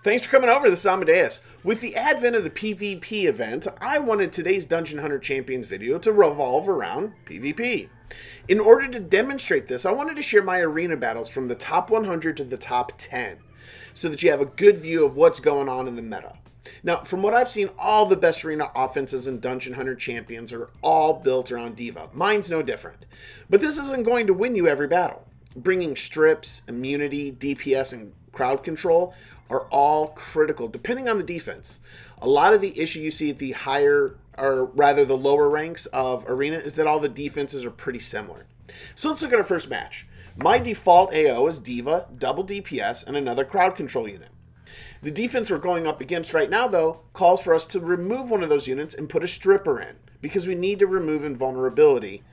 Thanks for coming over. This is Amodeus. With the advent of the PvP event, I wanted today's Dungeon Hunter Champions video to revolve around PvP. In order to demonstrate this, I wanted to share my arena battles from the top 100 to the top 10, so that you have a good view of what's going on in the meta. Now, from what I've seen, all the best arena offenses in Dungeon Hunter Champions are all built around Diva. Mine's no different. But this isn't going to win you every battle. Bringing strips, immunity, DPS, and crowd control are all critical, depending on the defense. A lot of the issue you see at the higher, or rather the lower ranks of Arena, is that all the defenses are pretty similar. So let's look at our first match. My default AO is Diva, double DPS, and another crowd control unit. The defense we're going up against right now, though, calls for us to remove one of those units and put a stripper in, because we need to remove invulnerability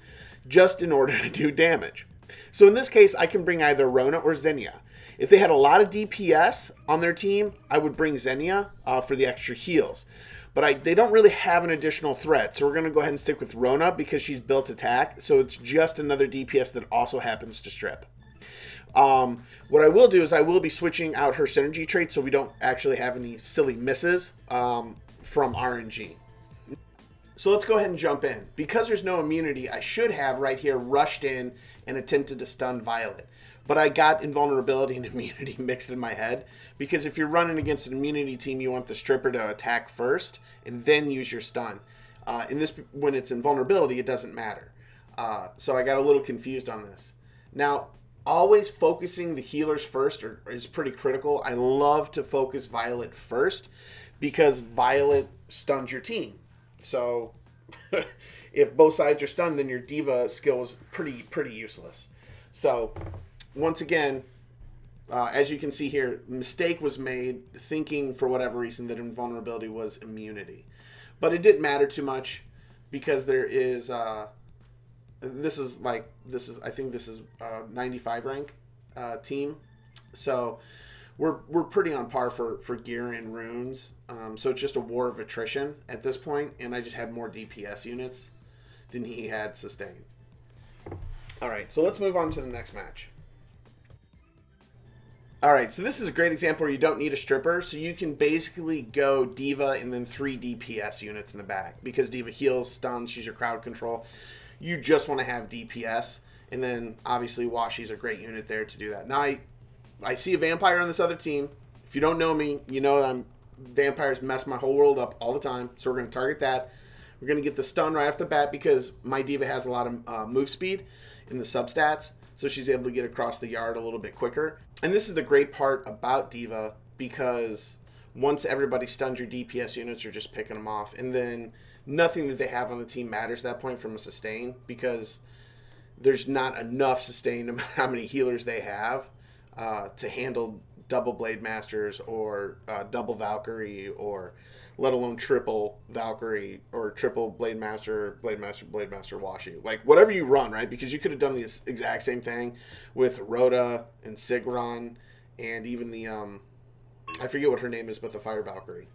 just in order to do damage. So in this case, I can bring either Wrona or Xenia. If they had a lot of DPS on their team, I would bring Xenia for the extra heals. But they don't really have an additional threat, so we're going to go ahead and stick with Wrona because she's built attack, so it's just another DPS that also happens to strip. What I will do is I will be switching out her synergy trait so we don't actually have any silly misses from RNG. So let's go ahead and jump in. Because there's no immunity, I should have right here rushed in and attempted to stun Violet. But I got invulnerability and immunity mixed in my head, because if you're running against an immunity team, you want the stripper to attack first and then use your stun. When it's invulnerability, it doesn't matter. So I got a little confused on this. Now, always focusing the healers first is pretty critical. I love to focus Violet first because Violet stuns your team. So if both sides are stunned, then your Diva skill is pretty useless. So once again, as you can see here, a mistake was made thinking for whatever reason that invulnerability was immunity. But it didn't matter too much because there is, I think this is 95 rank team. So we're pretty on par for gear and runes. So it's just a war of attrition at this point, and I just had more DPS units than he had sustain. All right, so let's move on to the next match. Alright, so this is a great example where you don't need a stripper, so you can basically go Diva and then 3 DPS units in the back. Because Diva heals, stuns, she's your crowd control. You just want to have DPS, and then obviously Washi's a great unit there to do that. Now, I see a vampire on this other team. If you don't know me, you know that vampires mess my whole world up all the time, so we're going to target that. We're going to get the stun right off the bat because my Diva has a lot of move speed in the substats. So she's able to get across the yard a little bit quicker. And this is the great part about Diva, because once everybody stuns your DPS units, you're just picking them off. And then nothing that they have on the team matters at that point from a sustain, because there's not enough sustain no matter how many healers they have to handle double Blade Masters or double Valkyrie, or let alone triple Valkyrie or triple Blade Master, Blade Master, Blade Master, Washi. Like, whatever you run, right? Because you could have done the exact same thing with Rhoda and Sigron and even the, I forget what her name is, but the Fire Valkyrie.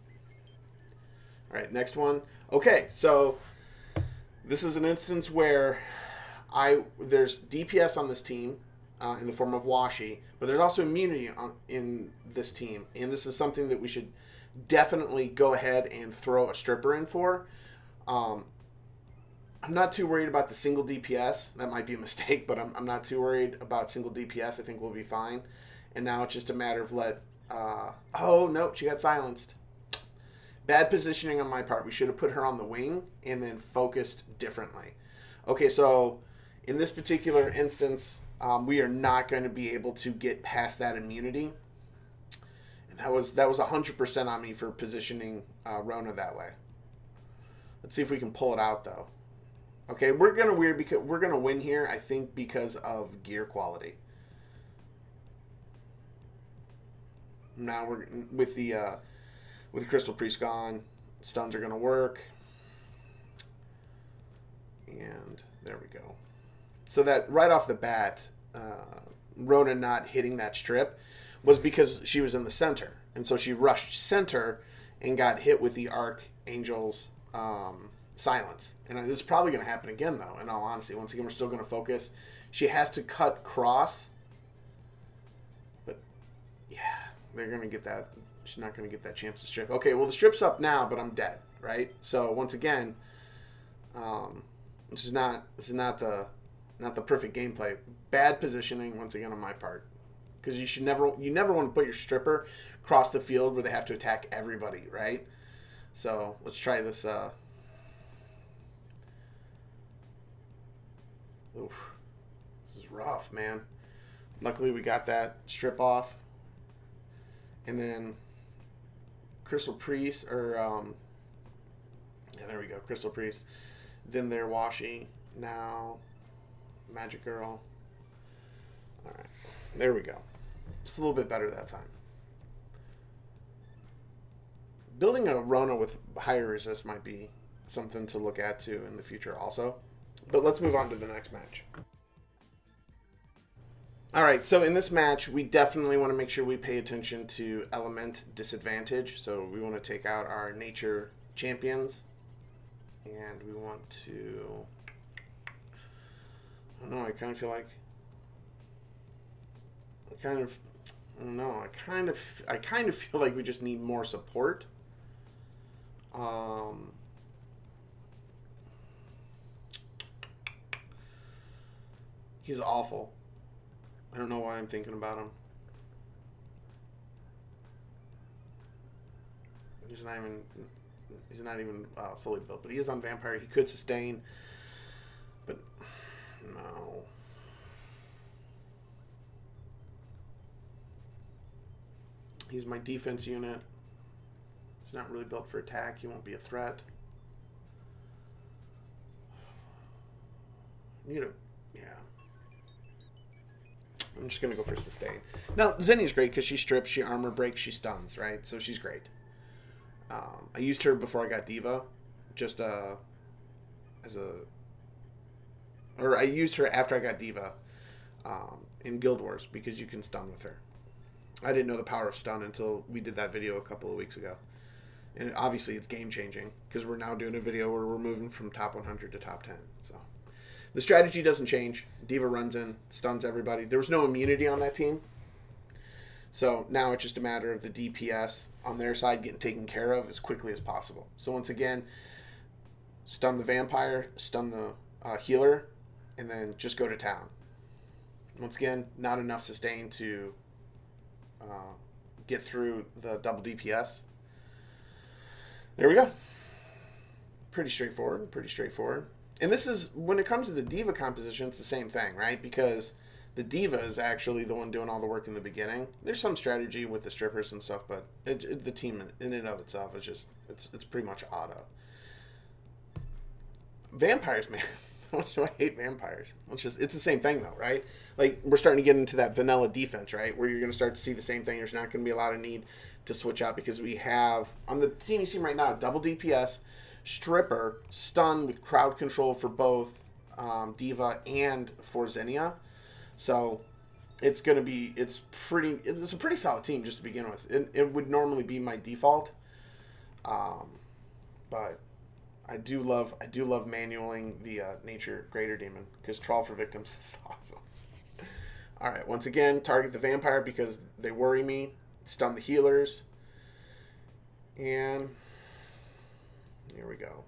All right, next one. Okay, so this is an instance where there's DPS on this team in the form of Washi, but there's also immunity in this team. And this is something that we should definitely go ahead and throw a stripper in for. I'm not too worried about the single DPS. That might be a mistake, but I'm not too worried about single DPS. I think we'll be fine. And now it's just a matter of oh, nope, she got silenced. Bad positioning on my part. We should have put her on the wing and then focused differently. Okay, so in this particular instance, we are not going to be able to get past that immunity. That was 100% on me for positioning Wrona that way. Let's see if we can pull it out, though. Okay, we're gonna win here, I think, because of gear quality. Now we're with the Crystal Priest gone, stuns are gonna work, and there we go. So that right off the bat, Wrona not hitting that strip was because she was in the center. And so she rushed center and got hit with the Archangel's silence. And this is probably going to happen again, though, in all honesty. Once again, we're still going to focus. She has to cut cross. But, yeah, they're going to get that She's not going to get that chance to strip. Okay, well, the strip's up now, but I'm dead, right? So once again, this is not the perfect gameplay. Bad positioning once again on my part, because you never want to put your stripper across the field where they have to attack everybody, right? So let's try this. Oof, this is rough, man. Luckily, we got that strip off, and then Crystal Priest, or yeah, there we go, Crystal Priest. Then they're Washi. Now Magic Girl. All right, there we go. It's a little bit better that time. Building a Wrona with higher resist might be something to look at too in the future also. But let's move on to the next match. All right, so in this match, we definitely want to make sure we pay attention to element disadvantage. So we want to take out our nature champions. And we want to... I don't know, I kind of feel like... I don't know, I kind of feel like we just need more support. He's awful. I don't know why I'm thinking about him. He's not even fully built, but he is on vampire. He could sustain, but no. He's my defense unit. He's not really built for attack. He won't be a threat. Yeah. I'm just going to go for sustain. Now, Xenia's great because she strips, she armor breaks, she stuns, right? So she's great. I used her before I got Diva, just I used her after I got Diva in Guild Wars because you can stun with her. I didn't know the power of stun until we did that video a couple of weeks ago. And obviously it's game changing because we're now doing a video where we're moving from top 100 to top 10. So the strategy doesn't change. Diva runs in, stuns everybody. There was no immunity on that team. So now it's just a matter of the DPS on their side getting taken care of as quickly as possible. So once again, stun the vampire, stun the healer, and then just go to town. Once again, not enough sustain to get through the double DPS. There we go. Pretty straightforward, pretty straightforward. And this is, when it comes to the Diva composition, it's the same thing, right? Because the Diva is actually the one doing all the work in the beginning. There's some strategy with the strippers and stuff, but the team in and of itself is just, it's pretty much auto. Vampires, man. How much do I hate vampires? It's the same thing though, right? Like, we're starting to get into that vanilla defense, right? Where you're going to start to see the same thing. There's not going to be a lot of need to switch out because we have, on the team you see right now, double DPS, stripper, stun with crowd control for both Diva and for Xenia. So it's going to be, it's a pretty solid team just to begin with. It would normally be my default. But I do love manualing the Nature Greater Demon because Trawl for Victims is awesome. All right, once again, target the vampire because they worry me. Stun the healers. And here we go.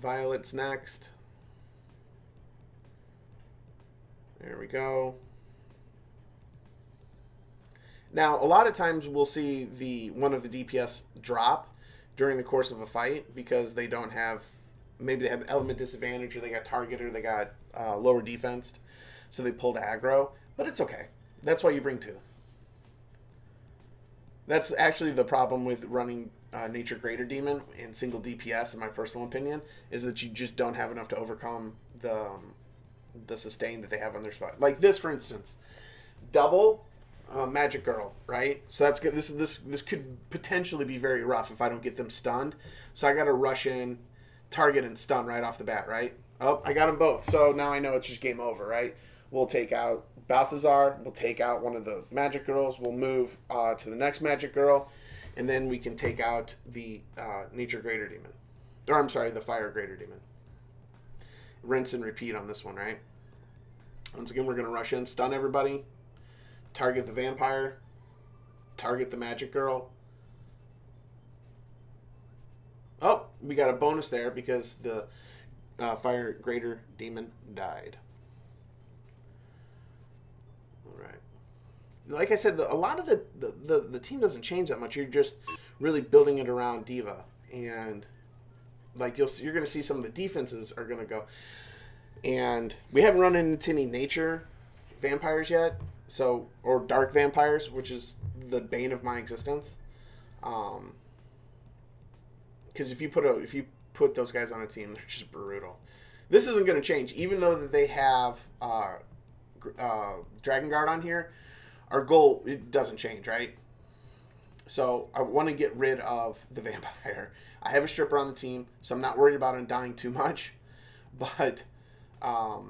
Violet's next. There we go. Now, a lot of times we'll see one of the DPS drop during the course of a fight because they don't have, maybe they have element disadvantage or they got targeted or they got lower defense, so they pulled aggro, but it's okay. That's why you bring two. That's actually the problem with running Nature Greater Demon in single DPS, in my personal opinion, is that you just don't have enough to overcome the sustain that they have on their spot. Like this, for instance, double Magic Girl, right? So that's good. This could potentially be very rough if I don't get them stunned. So I got to rush in, target, and stun right off the bat, right? Oh, I got them both. So now I know it's just game over, right? We'll take out Balthazar. We'll take out one of the Magic Girls. We'll move to the next Magic Girl. And then we can take out the Nature Greater Demon. Or, I'm sorry, the Fire Greater Demon. Rinse and repeat on this one, right? Once again, we're going to rush in, stun everybody, target the vampire, target the magic girl. Oh, we got a bonus there because the fire greater demon died. All right. Like I said, a lot of the team doesn't change that much. You're just really building it around Diva, and like you're going to see some of the defenses are going to go. And we haven't run into any nature vampires yet, so, or dark vampires, which is the bane of my existence. Because if you put those guys on a team, they're just brutal. This isn't going to change, even though that they have Dragon Guard on here. Our goal, it doesn't change, right? So I want to get rid of the vampire. I have a stripper on the team, so I'm not worried about him dying too much. But oh,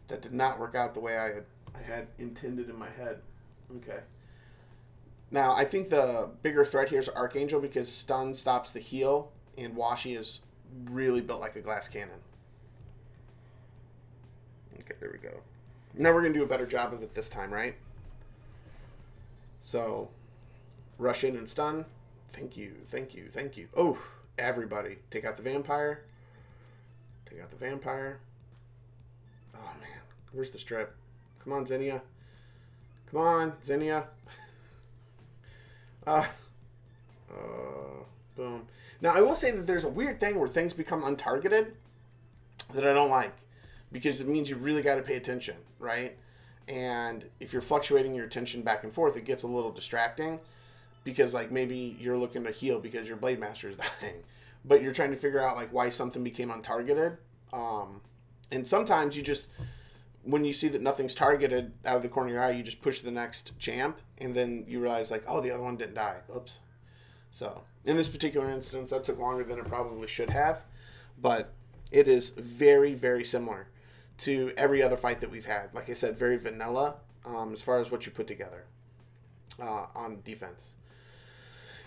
that did not work out the way I had intended in my head. Okay. Now, I think the bigger threat here is Archangel because stun stops the heal, and Washi is really built like a glass cannon. Okay, there we go. Now we're going to do a better job of it this time, right? So, rush in and stun. Thank you, thank you, thank you. Oh, everybody. Take out the vampire. Take out the vampire. Oh, man. Where's the strip? Come on, Xenia. Come on, Xenia. Boom. Now, I will say that there's a weird thing where things become untargeted that I don't like, because it means you really got to pay attention, right? And if you're fluctuating your attention back and forth, it gets a little distracting, because like maybe you're looking to heal because your Blade Master is dying, but you're trying to figure out like why something became untargeted. And sometimes you just, when you see that nothing's targeted out of the corner of your eye, you just push the next champ, and then you realize like, oh, the other one didn't die. Oops. So in this particular instance, that took longer than it probably should have, but it is very, very similar to every other fight that we've had. Like I said, very vanilla as far as what you put together on defense.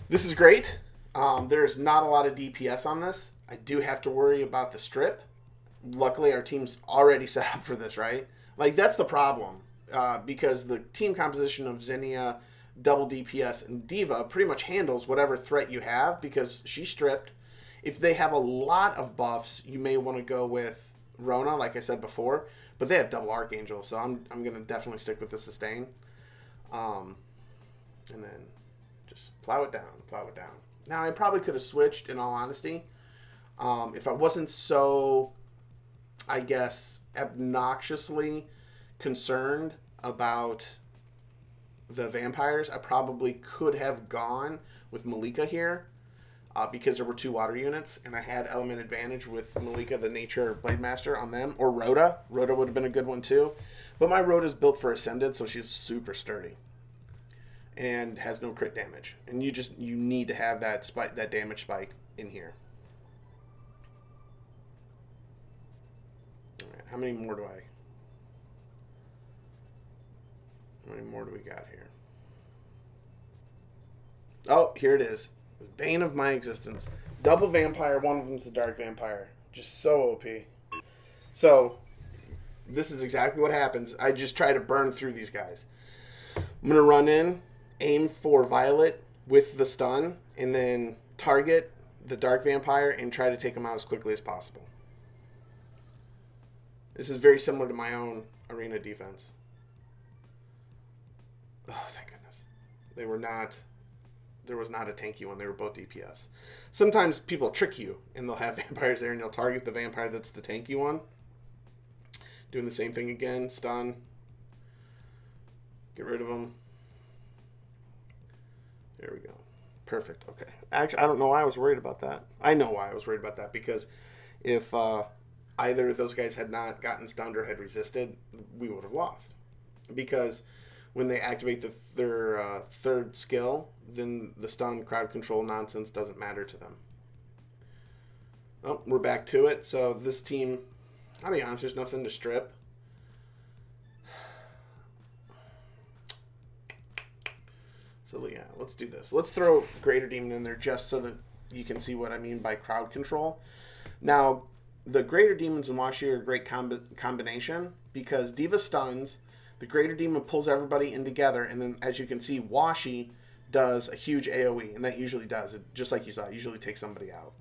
This is great. There's not a lot of DPS on this. I do have to worry about the strip. Luckily, our team's already set up for this, right? Like, that's the problem. Because the team composition of Xenia, double DPS, and Diva pretty much handles whatever threat you have because she's stripped. If they have a lot of buffs, you may want to go with Wrona, like I said before. But they have double Archangel, so I'm going to definitely stick with the sustain. And then just plow it down, plow it down. Now, I probably could have switched, in all honesty. If I wasn't so, I guess, obnoxiously concerned about the vampires, I probably could have gone with Malika here because there were 2 water units, and I had element advantage with Malika, the Nature Blade Master, on them, or Rhoda. Rhoda would have been a good one too. But my Rhoda's built for Ascended, so she's super sturdy and has no crit damage. And you need to have that damage spike in here. All right, how many more do we got here? Oh, here it is. The bane of my existence. Double vampire, one of them's the dark vampire. Just so OP. So, this is exactly what happens. I just try to burn through these guys. I'm going to run in, aim for Violet with the stun, and then target the dark vampire and try to take him out as quickly as possible. This is very similar to my own arena defense. Oh, thank goodness. There was not a tanky one. They were both DPS. Sometimes people trick you, and they'll have vampires there, and you'll target the vampire that's the tanky one. Doing the same thing again. Stun. Get rid of them. There we go. Perfect. Okay. Actually, I don't know why I was worried about that. I know why I was worried about that, because if either of those guys had not gotten stunned or had resisted, we would have lost. Because when they activate their third skill, then the stun crowd control nonsense doesn't matter to them. Oh, we're back to it. So this team, I'll be honest, there's nothing to strip. So yeah, let's do this. Let's throw Greater Demon in there just so that you can see what I mean by crowd control. Now, the Greater Demons and Washi are a great combination because Diva stuns, the Greater Demon pulls everybody in together, and then as you can see, Washi does a huge AoE, and that usually does it, just like you saw, it usually takes somebody out.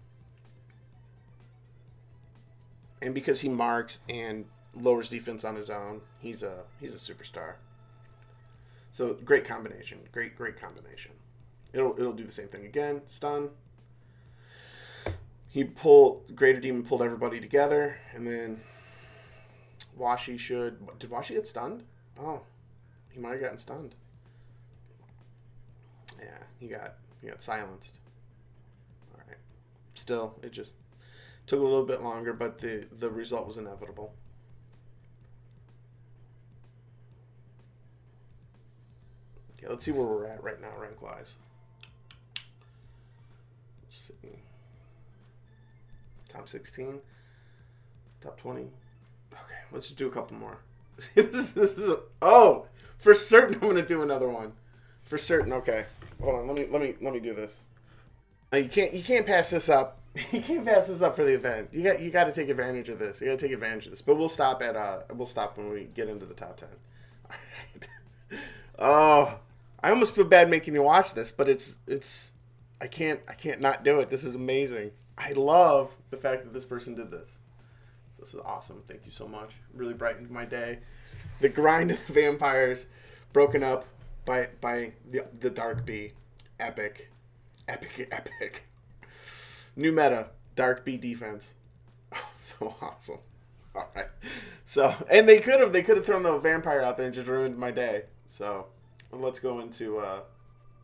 And because he marks and lowers defense on his own, he's a superstar. So great combination, great combination. It'll do the same thing again. Stun. Greater Demon pulled everybody together, and then Washi did Washi get stunned? Oh, he might have gotten stunned. Yeah, he got silenced. All right. Still, it just took a little bit longer, but the result was inevitable. Okay, let's see where we're at right now, rank-wise. Let's see. Top 16, top 20. Okay, let's just do a couple more. this is oh, for certain I'm gonna do another one. For certain. Okay, hold on. Let me do this. Now, you can't pass this up. You can't pass this up for the event. You got to take advantage of this. You got to take advantage of this. But we'll stop when we get into the top 10. All right. Oh, I almost feel bad making you watch this, but I can't not do it. This is amazing. I love the fact that this person did this. This is awesome. Thank you so much. Really brightened my day. The grind of the vampires broken up by the Dark Bee. Epic. New meta. Dark Bee defense. Oh, so awesome. All right. So, and they could have thrown the vampire out there and just ruined my day. So, let's go into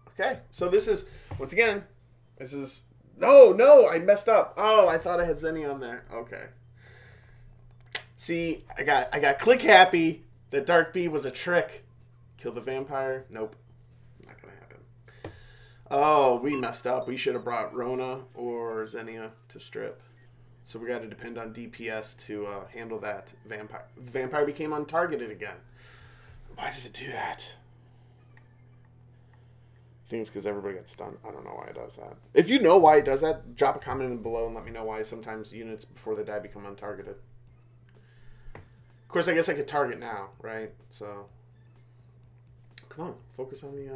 okay. So this is, once again, this is no, I messed up. Oh, I thought I had Xenia on there. Okay. See, I got click happy that Dark Bee was a trick. Kill the vampire. Nope. Not gonna happen. Oh, we messed up. We should have brought Wrona or Xenia to strip. So we got to depend on DPS to handle that vampire. The vampire became untargeted again. Why does it do that? I think it's because everybody gets stunned. I don't know why it does that. If you know why it does that, drop a comment in below and let me know why sometimes units before they die become untargeted. Of course, I guess I could target now, right? So, come on, focus on the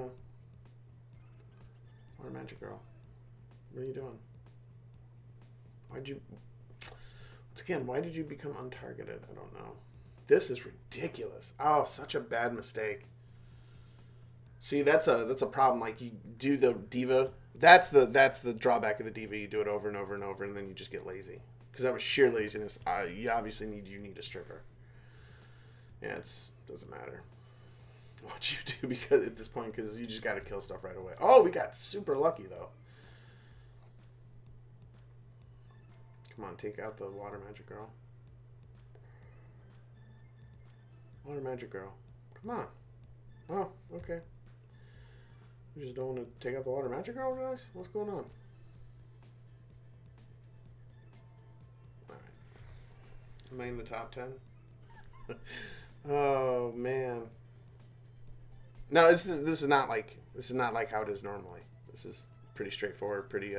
Water Magic Girl. What are you doing? Once again, why did you become untargeted? I don't know. This is ridiculous. Oh, such a bad mistake. See, that's a problem. Like, you do the Diva. That's the drawback of the Diva. You do it over and over and over, and then you just get lazy. Because that was sheer laziness. You obviously need a stripper. Yeah, it doesn't matter what you do because at this point, because you just got to kill stuff right away. Oh, we got super lucky though. Come on, take out the Water Magic Girl. Water Magic Girl. Come on. Oh, okay. You just don't want to take out the Water Magic Girl, guys? What's going on? Alright. Am I in the top 10? Oh, man. No, this is not like how it is normally. This is pretty straightforward, pretty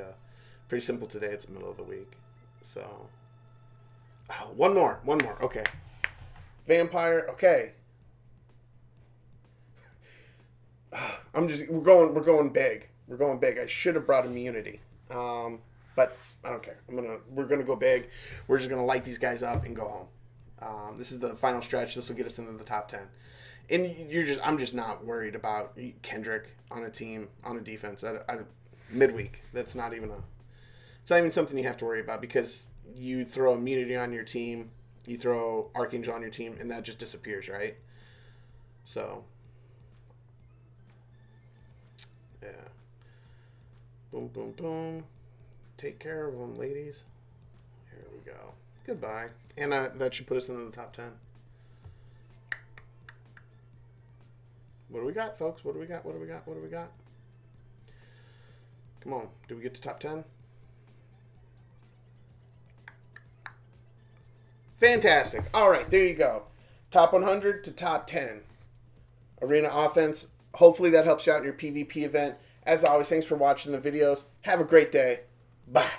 simple today. It's the middle of the week. So, oh, one more. Okay. Vampire. Okay. We're going big. We're going big. I should have brought immunity. But I don't care. We're gonna go big. We're just gonna light these guys up and go home. This is the final stretch. This will get us into the top 10. And I'm just not worried about Kendrick on a team, on a defense. Midweek. It's not even something you have to worry about because you throw immunity on your team, you throw Archangel on your team, and that just disappears, right? So, yeah. Boom, boom, boom. Take care of them, ladies. Here we go. Goodbye. And that should put us into the top 10. What do we got, folks? What do we got? Come on. Did we get to top 10? Fantastic. All right, there you go. Top 100 to top 10. Arena offense. Hopefully that helps you out in your PvP event. As always, thanks for watching the videos. Have a great day. Bye.